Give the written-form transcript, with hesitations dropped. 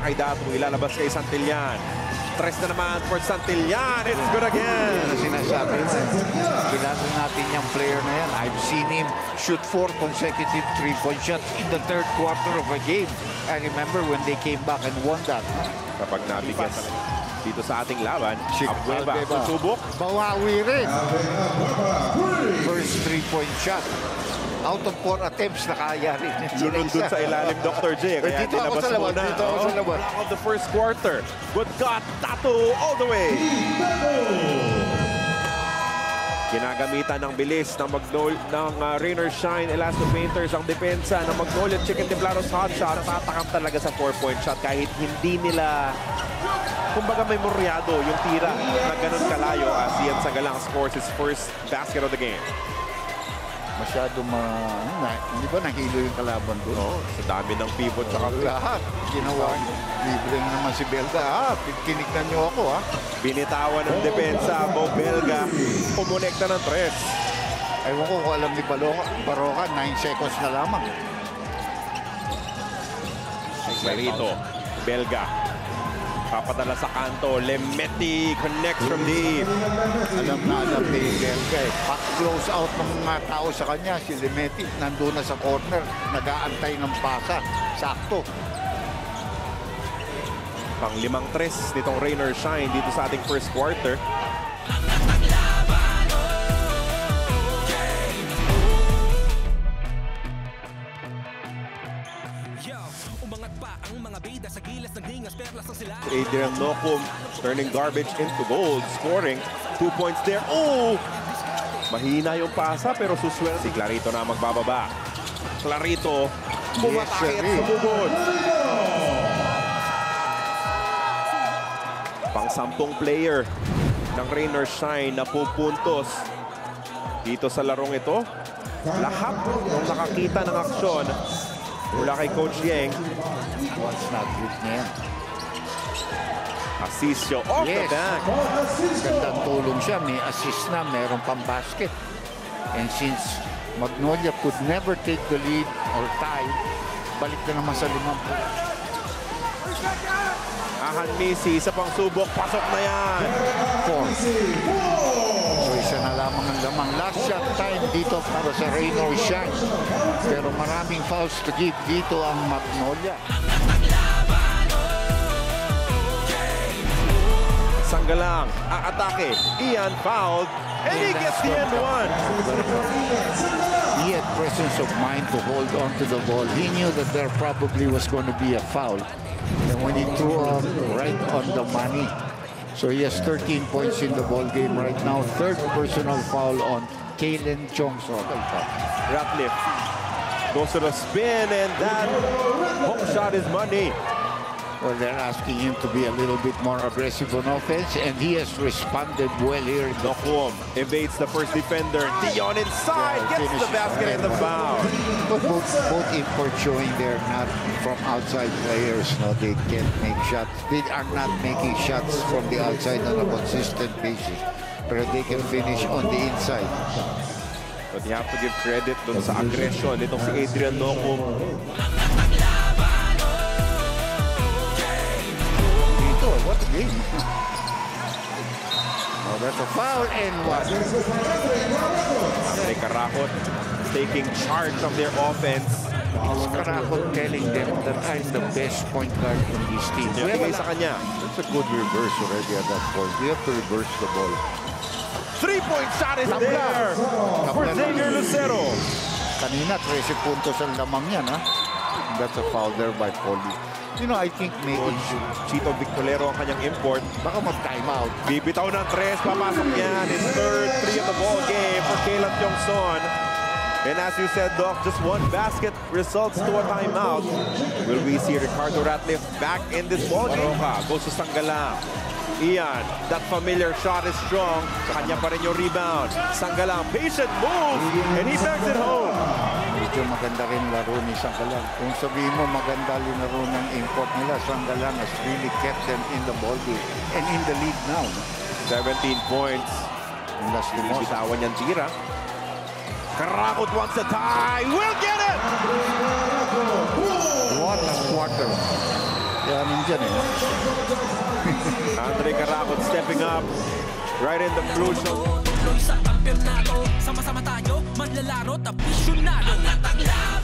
kay Datu. Ilalabas kay Santillan. Tres na naman for Santillan. It's good again. Sinasabi mo, kilala natin yung player na yan. I've seen him shoot 4 consecutive 3-point shots in the third quarter of a game. I remember when they came back and won that. Kapag nabigyan dito sa ating laban, Abueva susubok. Bawawi rin. First 3-point shot. Out of 4 attempts, nakaya rin. Lunod dun sa ilalim, Dr. J. Kaya dito ako sa labas. Dito ako sa labas. Block of the first quarter. Good cut. Datu all the way. Ginagamitan ng bilis ng Rain or Shine Elasto Painters ang depensa ng Magnolia Chicken Tiblaros hot shot. Tatakam talaga sa 4-point shot kahit hindi nila kumbaga memoryado yung tira na ganun kalayo as Ian Sangalang scores his first basket of the game. Masyado hindi ba nahilo yung kalaban doon? Oo, sa dami ng pivot tsaka lahat. Ginawa niyo. Libre naman si Belga. Tinignan niyo ako, ha? Binitawan ng depensa. Mo Belga. Pumonekta ng 3. Ewan ko kung alam ni Baroka, 9 seconds na lamang. Marito. Belga. Papadala sa kanto. Lemeti connects from deep. Alam ni Belga eh. Close out ng mga tao sa kanya. Si Lemeti nandun na sa corner. Nag-aantay ng pasa. Sakto. Pang 5-3 nitong Rain or Shine dito sa ating first quarter. Adrian Nocum turning garbage into gold, scoring 2 points there. Oh! Mahina yung pasa pero suswerte. Si Clarito na magbababa. Clarito, bumatakit, sumugod. Pang-10 player ng Rain or Shine na pupuntos dito sa larong ito. Lahat ng nakakita ng aksyon mula kay Coach Yeng. What's not good niya? Asisio off the back. Gandang tulong siya. May assist na, meron pang basket. And since Magnolia could never take the lead or tie, balik na naman sa 5. Ahan Misi, isa pang subok. Pasok na yan. 4. So isa na lamang ang lamang. Last shot time dito para sa Rain or Shine. Pero maraming fouls to give dito ang Magnolia. Sangalang, aatake. Ian fouled. And he gets the end one. He had presence of mind to hold on to the ball. He knew that there probably was going to be a foul. And when he threw up right on the money. So he has 13 points in the ball game right now. Third personal foul on Kalen Chongson. Ratliff goes to the spin and that hook shot is money. Well, they're asking him to be a little bit more aggressive on offense, and he has responded well here. Nocum evades the first defender. Dion inside, gets the basket and the foul. But both import showing they're not from outside players. No, they can't make shots. They are not making shots from the outside on a consistent basis, but they can finish on the inside. But you have to give credit dun sa aggression nitong si Adrian Nocum. What a game. Oh, that's a foul and what? Andre Caracot taking charge of their offense. Caracot telling them that I'm the best point guard in this team. Bigay sa kanya. That's a good reverse already at that point. You have to reverse the ball. 3-point shot is there for Xavier Lucero. Kanina, 13 puntos ang lamang yan, ha? That's a foul there by Paulie. You know, I think maybe Chito Victolero ang kanyang import. Baka mag-time out. Bibitaw ng 3, papasok yan. His third 3 of the ball game for Caleb Tiongson. And as you said, Doc, just one basket results to a timeout. Will we see Ricardo Ratliff back in this ball game? Baroka goes to Sangalang. Ian, that familiar shot is strong. Kanya pa rin yung rebound. Sangalang, patient move, and he bangs it home. Medyo maganda rin laro ni Sangalang. Kung sabihin mo maganda rin laro ng import nila, Sangalang has really kept them in the ball game and in the lead now. 17 points. Bitawan niyang tira. Caracot wants to tie. Will get it! What a quarter. kakayanin dyan eh. Andre Caragot stepping up right in the crucial. Sa kampyonato, sama-sama tayo, manlalaro, tapisyonado. Ang natagla